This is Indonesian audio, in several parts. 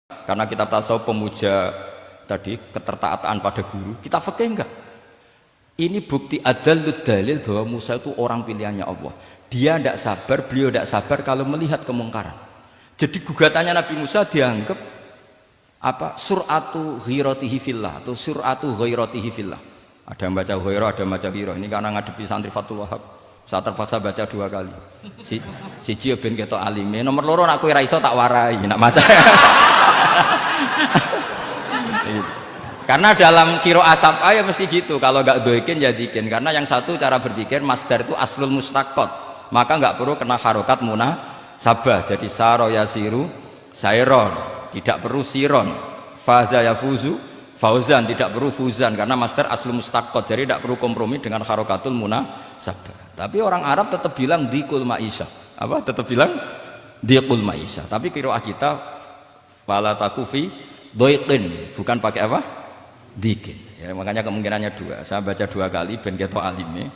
Karena kitab tasawuf pemuja tadi ketertaatan pada guru, kita fikih enggak? Ini bukti adallud dalil bahwa Musa itu orang pilihannya Allah. Dia tidak sabar, beliau tidak sabar kalau melihat kemungkaran. Jadi gugatannya Nabi Musa dianggap apa? Sur'atu ghiratihi fillah atau sur'atu ghairatihi fillah. Ada yang baca ghairah, ada yang baca ghirah. Ini karena ngadepi santri Fathul Wahab. Saya terpaksa baca 2 kali. Siji ben ketok alime, nomor loro nak kowe ra iso tak warai, nak maca. Karena dalam kiro asap ya mesti gitu, kalau nggak doikin jadikin. Karena yang satu cara berpikir masdar itu aslul mustaqot, maka nggak perlu kena harokat munasabah. Jadi saro yasiru sairon, tidak perlu siron. Faza yafuzu fauzan, tidak perlu fuzan karena masdar aslul mustaqot. Jadi tidak perlu kompromi dengan harokatul munasabah. Tapi orang Arab tetap bilang dikul maisha. Apa? Tetap bilang dikul maisha. Tapi kiroah kita fala takufi doikin, bukan pakai apa? Dikin. Ya, makanya kemungkinannya 2. Saya baca 2 kali ben ketok alime.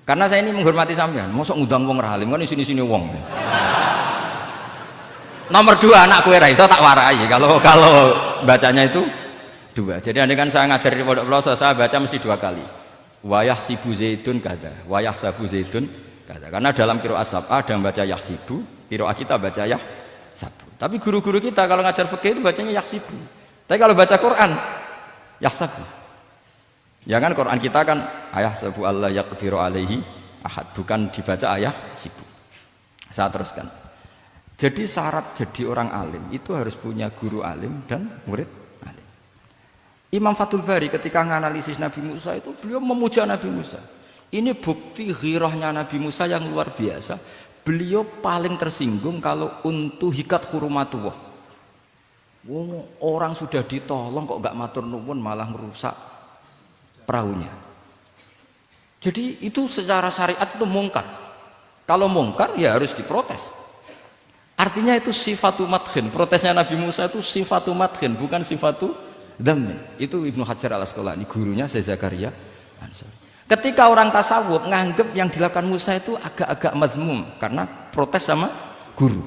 Karena saya ini menghormati sampean. Mosok ngundang wong ra alim kan sini-sini wong. Nomor 2 anak kowe ra iso tak warai kalau bacanya itu 2. Jadi andai kan saya ngajar di pondok pelosok saya baca mesti 2 kali. Wayah sibu zaitun kada, wayah sabu zaitun kada. Karena dalam qiraat sab'a ada yang baca yahsibu, qiraat kita baca yahsabu. Tapi guru-guru kita kalau ngajar fikih itu bacanya yahsibu. Tapi kalau baca Quran yahsabu. Ya kan Quran kita kan ayah sabu Allah yaqdiru alaihi ahad, bukan dibaca ayah sibu. Saya teruskan. Jadi syarat jadi orang alim itu harus punya guru alim dan murid alim. Imam Fathul Bari ketika menganalisis Nabi Musa itu beliau memuja Nabi Musa. Ini bukti ghirahnya Nabi Musa yang luar biasa. Beliau paling tersinggung kalau untuhikat hurumatullah. Orang sudah ditolong kok gak matur nuwun malah merusak perahunya. Jadi itu secara syariat itu mungkar. Kalau mungkar ya harus diprotes. Artinya itu sifatu madkhin. Protesnya Nabi Musa itu sifatu madkhin, bukan sifatu dhammin. Itu Ibnu Hajar al-Asqalani, gurunya Syekh Zakaria Ansori. Ketika orang tasawuf nganggep yang dilakukan Musa itu agak-agak mazmum karena protes sama guru.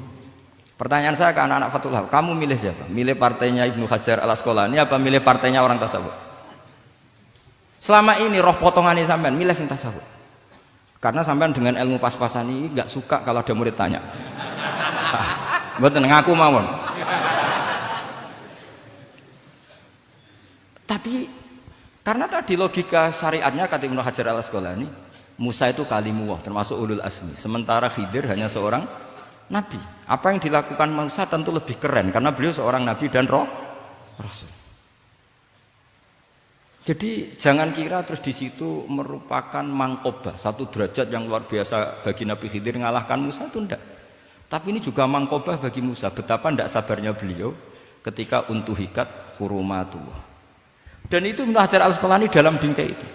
Pertanyaan saya ke anak-anak Fathul Wahab, kamu milih siapa? Milih partainya Ibnu Hajar al-Asqalani apa milih partainya orang tasawuf? Selama ini roh potongannya sampean milih sing tasawuf. Karena sampean dengan ilmu pas-pasan ini nggak suka kalau ada murid tanya. Mboten ngaku mawon. Tapi karena tadi logika syariatnya kata Ibnu Hajar al-Asqalani, Musa itu kalimullah termasuk ulul azmi, sementara Khidir hanya seorang nabi. Apa yang dilakukan Musa tentu lebih keren karena beliau seorang nabi dan rasul. Jadi jangan kira terus di situ merupakan mangkobah, satu derajat yang luar biasa bagi Nabi Khidir mengalahkan Musa itu enggak. Tapi ini juga mangkobah bagi Musa, betapa tidak sabarnya beliau ketika untuhikat hurumatullah. Dan itu Ibnu Hajar al-Asqalani dalam bingkai itu.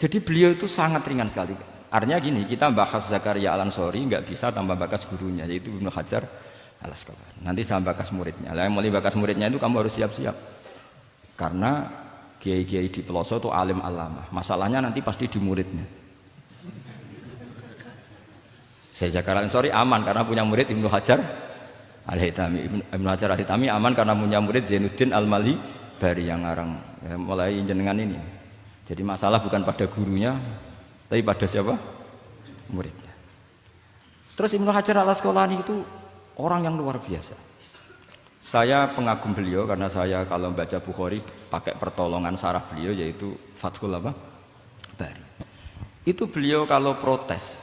Jadi beliau itu sangat ringan sekali. Artinya gini, kita bahas Zakaria al-Ansori nggak bisa tambah bakas gurunya, yaitu Ibnu Hajar al-Asqalani. Nanti sama bakas muridnya. Lah yang mulai bakas muridnya itu kamu harus siap-siap. Karena kiai-kiai di pelosok itu alim alamah. Masalahnya nanti pasti di muridnya. Saya Zakaria al-Ansori aman karena punya murid Ibnu Hajar Al-Hitami. Ibnu Hajar Al-Hitami aman karena punya murid Zainuddin Al-Mali Bari yang ngarang ya, mulai jenengan ini. Jadi masalah bukan pada gurunya tapi pada siapa? Muridnya. Terus Ibnu Hajar al-Asqalani itu orang yang luar biasa. Saya pengagum beliau karena saya kalau baca Bukhari pakai pertolongan sarah beliau yaitu Fathul Bari. Itu beliau kalau protes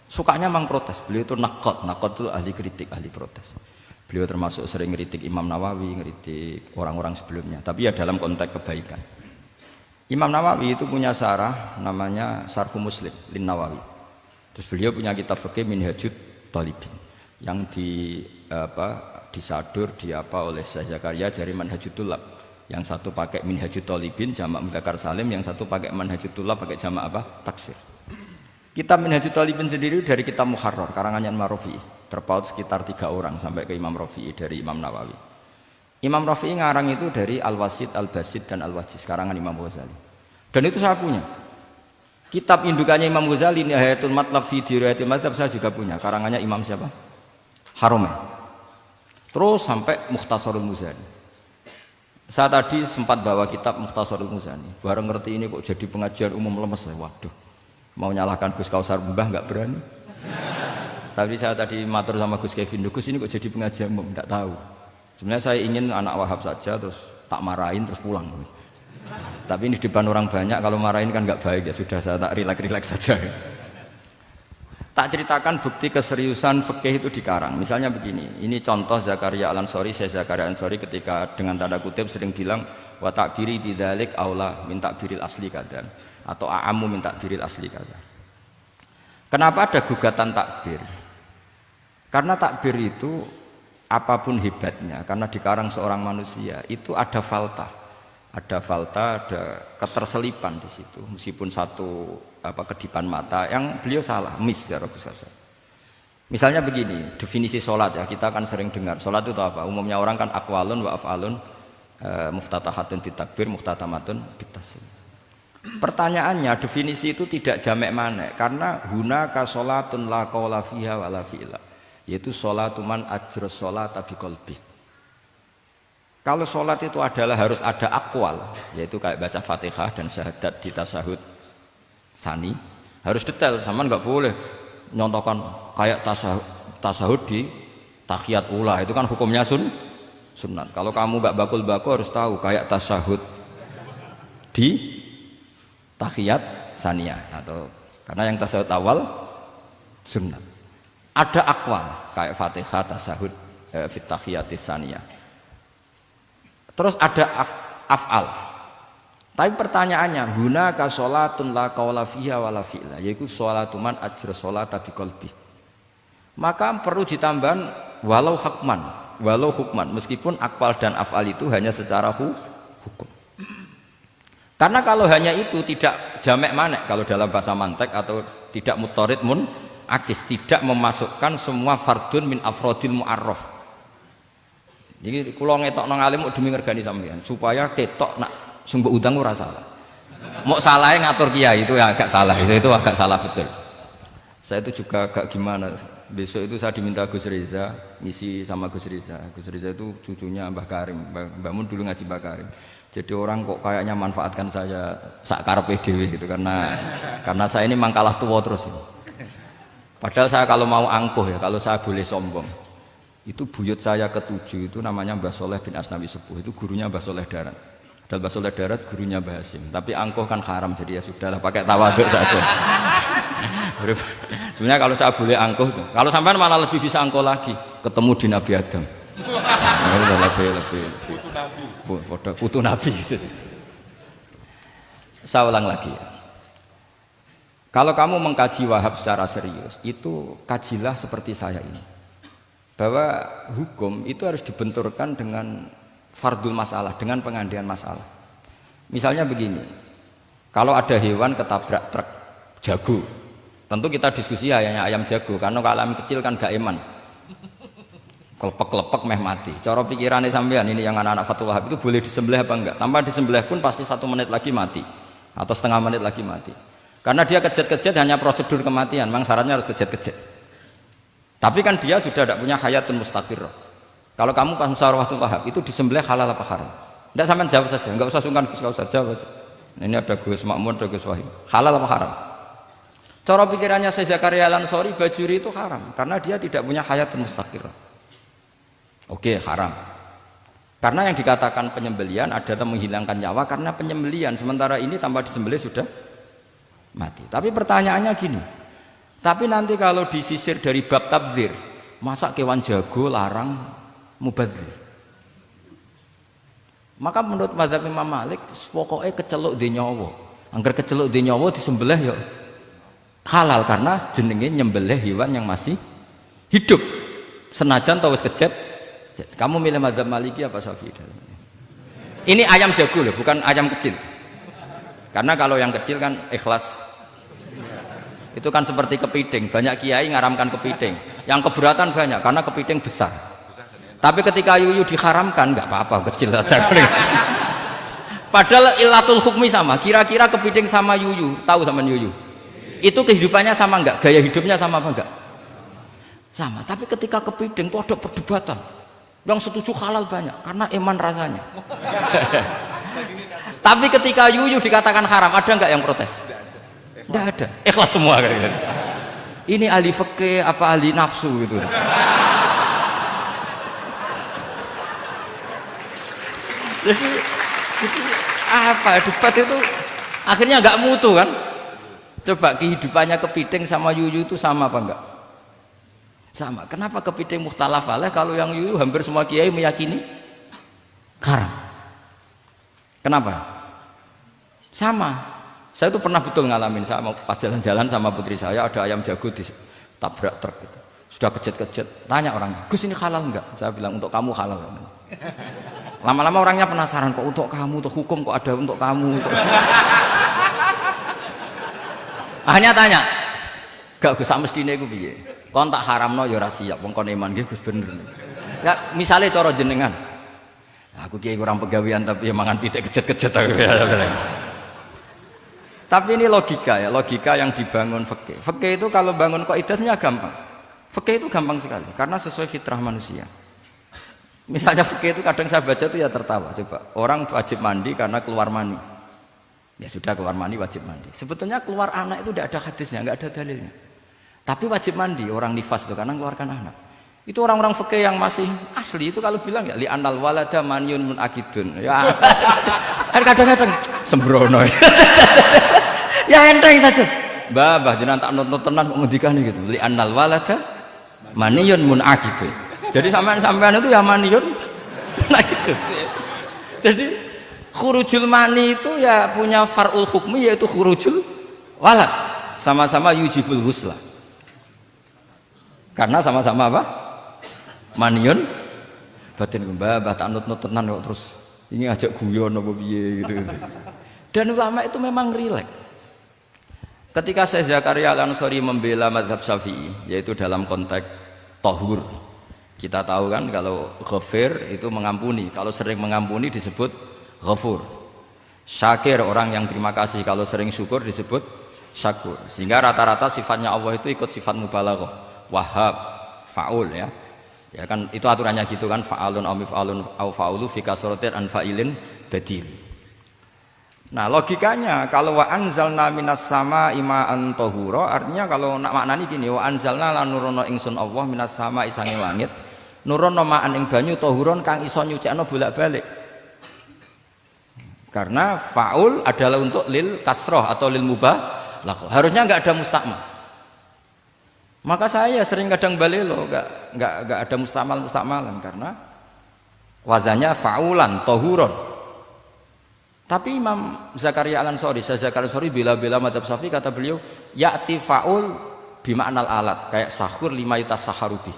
sukanya memang protes. Beliau itu nakot itu ahli kritik, ahli protes. Beliau termasuk sering ngeritik Imam Nawawi, ngeritik orang-orang sebelumnya. Tapi ya dalam konteks kebaikan. Imam Nawawi itu punya sarah namanya Syarhu Muslim Lin Nawawi. Terus beliau punya kitab fikih Minhajut Thalibin yang disadur oleh Syekh Zakaria dari Manhajut Tulab. Yang satu pakai Minhajut Thalibin jamak mudzakkar salim, yang satu pakai Manhajut Tulab pakai jamak taksir. Kitab Minhajut Thalibin sendiri dari kitab Muharrar karangan Imam Rafi'i, terpaut sekitar 3 orang sampai ke Imam Rafi'i dari Imam Nawawi. Imam Rafi'i ngarang itu dari Al-Wasid, Al-Basid dan Al-Wajiz karangan Imam Ghazali. Dan itu saya punya. Kitab indukannya Imam Ghazali Nihayatul Matlab fi Dirayatil Mazhab saya juga punya karangannya Imam siapa? Haromen. terus sampai Mukhtasarul Muzani. Saya tadi sempat bawa kitab Mukhtasarul Muzani, bareng ngerti ini kok jadi pengajian umum lemes, waduh, mau nyalahkan Gus Kausar Mbah nggak berani. Tapi saya tadi matur sama Gus Kevin, Gus ini kok jadi pengajian umum, nggak tahu. Sebenarnya saya ingin anak Wahab saja, terus tak marahin terus pulang. Tapi ini di depan orang banyak, kalau marahin kan nggak baik, ya sudah saya tak rileks saja. Tak ceritakan bukti keseriusan fikih itu dikarang. Misalnya begini, ini contoh Zakaria Al-Ansori, Syekh Zakaria Al-Ansori ketika dengan tanda kutip sering bilang wa ta'biri bidzalik aula min ta'biril asli kadan atau a'ammu min ta'biril asli kadan. Kenapa ada gugatan takbir? Karena takbir itu apapun hebatnya, karena dikarang seorang manusia itu ada falta, ada keterselipan di situ, meskipun satu kedipan mata yang beliau salah, miss ya Rabbi Sallallahu. Misalnya begini, definisi sholat ya, kita kan sering dengar sholat itu apa? Umumnya orang kan aqwalun wa af'alun, muftatahatun bitakbir, muftatamatun bitaslim. Pertanyaannya, definisi itu tidak jamek mana? Karena hunaka sholatun la qawla fiha wa la fi'la, yaitu sholatuman ajrus sholata biqalbi. Kalau sholat itu adalah harus ada akwal, yaitu kayak baca Fatihah dan syahadat di tasyahud sani, harus detail, sama nggak boleh nyontohkan kayak tasyahud di tahiyat ula, itu kan hukumnya sunat. Kalau kamu nggak bakul-bakul harus tahu kayak tasyahud di tahiyat saniyah, atau karena yang tasyahud awal sunat. Ada akwal kayak Fatihah tasyahud fit tahiyatis saniyah. Terus ada af'al. Tapi pertanyaannya, hunaka sholatun la qawla fiha wa la fi'la, yaitu sholatuman ajra sholata biqalbi. Maka perlu ditambahkan walau hukman, meskipun akwal dan af'al itu hanya secara hukum. Karena kalau hanya itu tidak jamek manek kalau dalam bahasa mantek, atau tidak mutarid akis, tidak memasukkan semua fardun min afrodil mu'arraf. Jadi kula ngetok nang alim demi ngergani sampean supaya ketok nak sumber utang ora salah. Mau salahnya ngatur kiai itu ya agak salah, itu agak salah betul. Saya itu juga agak gimana. Besok itu saya diminta Gus Reza misi sama Gus Reza. Gus Reza itu cucunya Mbah Karim. Mbah Mun dulu ngaji Mbah Karim. Jadi orang kok kayaknya manfaatkan saya sak karepe dhewe gitu, karena saya ini mangkalah tua terus. Padahal saya kalau mau angkuh ya, kalau saya boleh sombong, itu buyut saya ketujuh itu namanya Mbah Soleh bin Asnawi Sepuh, itu gurunya Mbah Soleh Darat. Dan Mbah Soleh Darat gurunya Mbah Hasim. Tapi angkuh kan haram, jadi ya sudahlah pakai tawaduk saja. Sebenarnya kalau saya boleh angkuh, kalau sampean malah lebih bisa angkuh lagi, ketemu di Nabi Adam. Lebih putu Nabi. Saya ulang lagi. Kalau kamu mengkaji Wahab secara serius, itu kajilah seperti saya ini. Bahwa hukum itu harus dibenturkan dengan fardul masalah, dengan pengandian masalah. Misalnya begini, kalau ada hewan ketabrak truk jago, tentu kita diskusi ayam jago, karena kalau ayam kecil kan gak eman, kelepek-kelepek meh mati. Cara pikirannya sampean ini yang anak-anak Fatul Wahab itu boleh disembelih apa enggak? Tanpa disembelih pun pasti 1 menit lagi mati, atau setengah menit lagi mati. Karena dia kejat-kejat hanya prosedur kematian, memang syaratnya harus kejat-kejat. Tapi kan dia sudah tidak punya hayatun mustaqirrah. Kalau kamu pas musyawarah Fatul Wahab itu disembelih halal apa haram? Tidak, sampean jawab saja, enggak usah sungkan Gus, jawab saja. Ini ada Gus Makmun, ada Gus Wahim. Halal apa haram? Cara pikirannya Syekh Zakaria Al-Ansori, bajuri itu haram karena dia tidak punya hayatun mustaqirrah. Oke, haram. Karena yang dikatakan penyembelian adalah menghilangkan nyawa karena penyembelian, sementara ini tanpa disembelih sudah mati. Tapi pertanyaannya gini, tapi nanti kalau disisir dari bab tabdzir, masa kewan jago larang mubadzir? Maka menurut mazhab Imam Malik pokoknya keceluk di nyawa, angger keceluk di nyawa disembelih ya halal karena jenenge nyembelih hewan yang masih hidup senajan tau wis kejet. Kamu milih mazhab Maliki apa Syafi'i? Ini ayam jago loh, bukan ayam kecil. Karena kalau yang kecil kan ikhlas. Itu kan seperti kepiting, banyak kiai ngaramkan kepiting. Yang keberatan banyak karena kepiting besar. Tapi ketika yuyu diharamkan, nggak apa-apa, kecil saja. Padahal ilatul hukmi sama. Kira-kira kepiting sama yuyu, tahu sama yuyu? Itu kehidupannya sama nggak? Gaya hidupnya sama apa enggak? Sama. Tapi ketika kepiting itu ada perdebatan. Yang setuju halal banyak karena iman rasanya. Tapi ketika yuyu dikatakan haram, ada nggak yang protes? Tidak ada. Ikhlas semua kayak gitu. Ini ahli fikih apa ahli nafsu gitu. Jadi apa debat itu akhirnya nggak mutu kan? Coba kehidupannya kepiting sama yuyu itu sama apa enggak? Sama. Kenapa kepiting mukhtalaf alaih kalau yang yuyu hampir semua kiai meyakini haram? Kenapa? Sama. Saya itu pernah betul ngalamin, saya mau pas jalan-jalan sama putri saya, ada ayam jago ditabrak truk gitu. Sudah kejet-kejet, tanya orangnya, Gus ini halal enggak? Saya bilang untuk kamu halal. Lama-lama orangnya penasaran, kok untuk kamu, untuk hukum kok ada untuk kamu. Untuk... Akhirnya tanya, gak Gus sak mestine iku piye? Kon tak haramno ya ora siap, wong kon iman nggih Gus bener. Ya misale cara jenengan. Aku kiai kurang pegawean tapi ya mangan pitik kejet-kejet aku. Tapi ini logika ya, logika yang dibangun fikih. Fikih itu kalau bangun kaidahnya gampang. Fikih itu gampang sekali karena sesuai fitrah manusia. Misalnya fikih itu kadang saya baca itu ya tertawa. Coba orang wajib mandi karena keluar mani. Ya sudah keluar mani wajib mandi. Sebetulnya keluar anak itu tidak ada hadisnya, nggak ada dalilnya. Tapi wajib mandi orang nifas itu karena mengeluarkan anak. Itu orang-orang fikih yang masih asli itu kalau bilang ya li anal walada maniun munakidun. Ya kan kadang-kadang sembrono. Ya enteng saja. Mbah jenengan tak nonton tenan kok ngendikane gitu. Li annal walada maniyun munaqid. Jadi sampean itu ya maniyun gitu. Jadi khurujul mani itu ya punya far'ul hukmi yaitu khurujul walad. Sama-sama yujibul ghusla. Karena sama-sama apa? Maniyun batin mbah tak nonton tenan kok terus ini ajak guyon apa piye gitu. Dan ulama itu memang rileks. Ketika Syekh Zakaria Al-Ansari membela mazhab Syafi'i, yaitu dalam konteks tohur, kita tahu kan kalau ghafir itu mengampuni, kalau sering mengampuni disebut ghafur. Syakir orang yang terima kasih, kalau sering syukur disebut syakur. Sehingga rata-rata sifatnya Allah itu ikut sifat mubalaghah, wahhab, faul ya. Ya kan itu aturannya gitu kan, fa'alun aw mif'alun aw fa'ulu fi kasratin an fa'ilin badil. Nah logikanya kalau wa anzalna minas sama ima'an tahura, artinya kalau nak maknani gini, wa anzalna lan nurono ingsun Allah minas sama isange langit nurono ma'an ing banyu tahuron kang iso nyucikno bolak-balik. Karena faul adalah untuk lil kasroh atau lil mubalaghah, harusnya nggak ada mustakmal. Maka saya sering kadang balelo nggak ada mustakmalan karena wazannya faulan tahuron. Tapi Imam Zakaria Al-Ansari, Syekh Zakaria Al-Ansari bela-bela madzhab Syafi'i, kata beliau, ya'ti fa'ul bima'nal alat, kayak sahur lima yutas saharubi.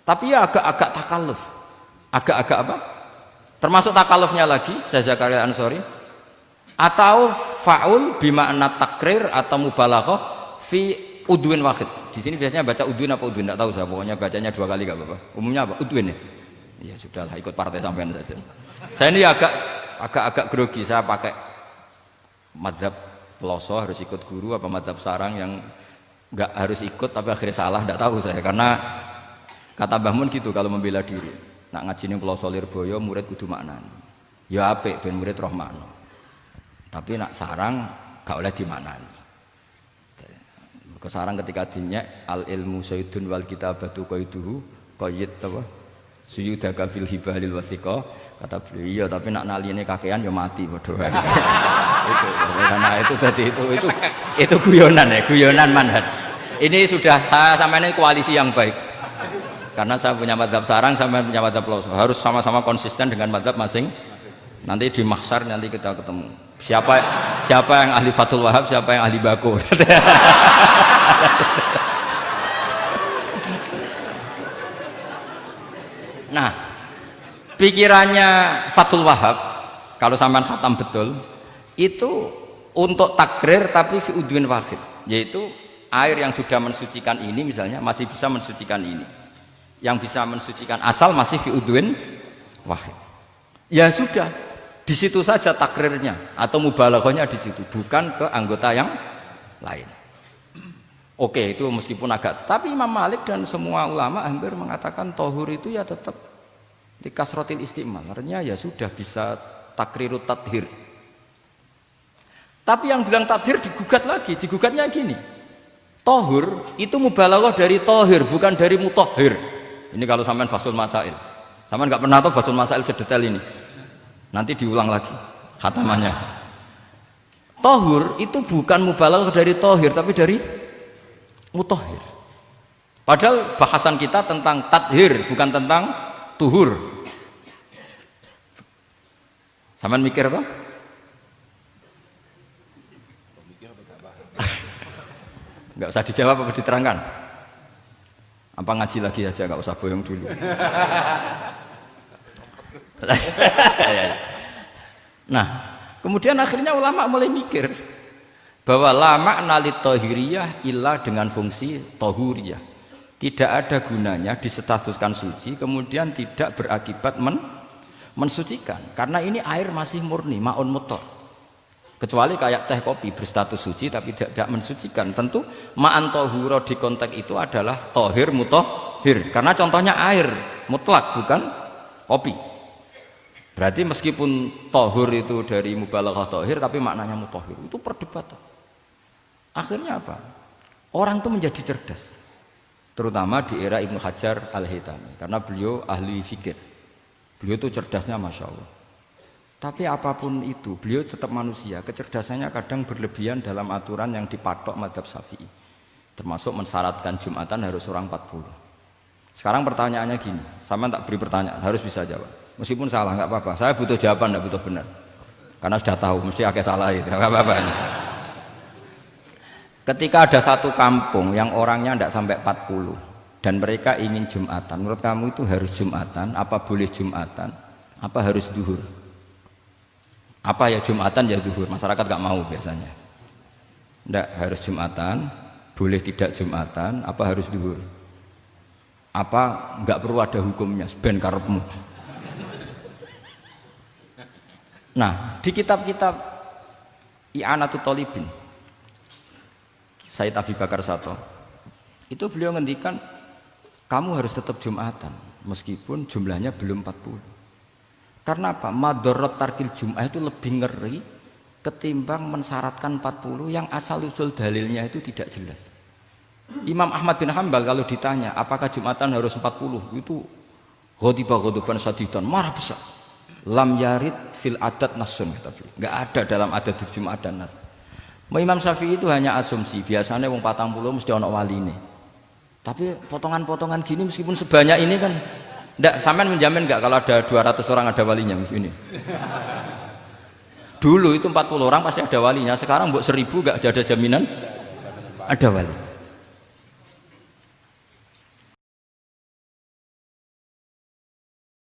Tapi ya agak-agak takalluf. Agak-agak apa? Termasuk takallufnya lagi, Syekh Zakaria Al-Ansari, atau fa'ul bima'na takrir atau mubalaghah fi udwin wahid. Di sini biasanya baca udwin apa udwin, enggak tahu saya, pokoknya bacanya 2 kali enggak apa-apa. Umumnya apa? Udwin ya. Ya sudahlah, ikut partai sampean saja. Saya ini agak grogi, saya pakai madzhab peloso harus ikut guru apa madzhab sarang yang nggak harus ikut tapi akhirnya salah, tidak tahu saya, karena kata Mbah Mun gitu kalau membela diri, nak ngaji ning peloso Lirboyo murid kudu maknani ya apik ben murid roh makna, tapi nak sarang gak oleh dimaknani. Kesarang ketika dinyek al ilmu sayyidun wal kitabatu qaiduhu qayyid apa suyudaka fil hibalil wasiqah. Kata beliau, iya tapi nak naline kakean ya mati padha. Itu karena itu jadi itu guyonan ya, guyonan manhaj. Ini sudah saya sama ini koalisi yang baik. Karena saya punya madzhab sarang, sama punya madzhab peloso. Harus sama-sama konsisten dengan madzhab masing. Nanti di mahsyar nanti kita ketemu. Siapa yang ahli Fathul Wahab, siapa yang ahli Bako. Nah, pikirannya Fathul Wahab kalau sampean khatam betul itu untuk takrir tapi fi udwin wahid, yaitu air yang sudah mensucikan ini misalnya masih bisa mensucikan ini, yang bisa mensucikan asal masih fi udwin wahid. Ya sudah, di situ saja takrirnya atau mubalaghahnya di situ, bukan ke anggota yang lain. Oke, itu meskipun agak, tapi Imam Malik dan semua ulama hampir mengatakan tohur itu ya tetap Di kasrotil istimal, artinya ya sudah bisa takrirut tathir. Tapi yang bilang tathir digugat lagi, digugatnya gini. Tohur itu mubalaghah dari tohir, bukan dari mutahhir. Ini kalau sampean fasul masail. Sampean nggak pernah tahu fasul masail sedetail ini. Nanti diulang lagi khatamannya. Tohur itu bukan mubalaghah dari tohir, tapi dari mutahhir. Padahal bahasan kita tentang tathir, bukan tentang tuhur. Sampean mikir apa? Enggak usah dijawab apa diterangkan? Apa ngaji lagi aja, enggak usah bohong dulu. Nah, kemudian akhirnya ulama mulai mikir bahwa lama nalit tohiriyah ilah dengan fungsi tohuriyah. Tidak ada gunanya disestatuskan suci kemudian tidak berakibat mensucikan, karena ini air masih murni ma'un mutlaq. Kecuali kayak teh kopi berstatus suci tapi tidak mensucikan. Tentu ma'an tohuro di konteks itu adalah tohir mutahhir, karena contohnya air mutlak bukan kopi. Berarti meskipun tohur itu dari mubalaghah tohir tapi maknanya mutahhir, itu perdebatan. Akhirnya apa? Orang itu menjadi cerdas, terutama di era Ibnu Hajar Al-Haytami, karena beliau ahli fikir. Beliau itu cerdasnya Masya Allah. Tapi apapun itu, beliau tetap manusia. Kecerdasannya kadang berlebihan dalam aturan yang dipatok mazhab Syafi'i, termasuk mensyaratkan Jumatan harus orang 40. Sekarang pertanyaannya gini, sama tak beri pertanyaan, harus bisa jawab. Meskipun salah, nggak apa-apa. Saya butuh jawaban, nggak butuh benar. Karena sudah tahu, mesti agak salah itu, nggak apa-apa. Ketika ada satu kampung yang orangnya tidak sampai 40 dan mereka ingin Jumatan, menurut kamu itu harus Jumatan? Apa boleh Jumatan? Apa harus duhur? Apa ya Jumatan ya duhur? Masyarakat nggak mau biasanya. Tidak harus Jumatan, boleh tidak Jumatan, apa harus duhur? Apa nggak perlu ada hukumnya? Ben karepmu. Nah, di kitab-kitab I'anatul Thalibin, Sayyid Abi Bakar Sato, itu beliau ngendikan kamu harus tetap Jumatan meskipun jumlahnya belum 40. Karena apa? Madharat tarkil Jum'ah itu lebih ngeri ketimbang mensyaratkan 40 yang asal usul dalilnya itu tidak jelas. Imam Ahmad bin Hanbal kalau ditanya apakah Jumatan harus 40, itu ghadiban sadidan, marah besar. Lam yarid fil adat nasun, kata beliau. Enggak ada dalam adat Jumat dan nas. Imam Syafi'i itu hanya asumsi, biasanya wong 40 mesti ana waline. Tapi potongan-potongan gini meskipun sebanyak ini kan enggak, sampean menjamin enggak kalau ada 200 orang ada walinya ini? Dulu itu 40 orang pasti ada walinya, sekarang mbok 1000 enggak ada jaminan ada wali.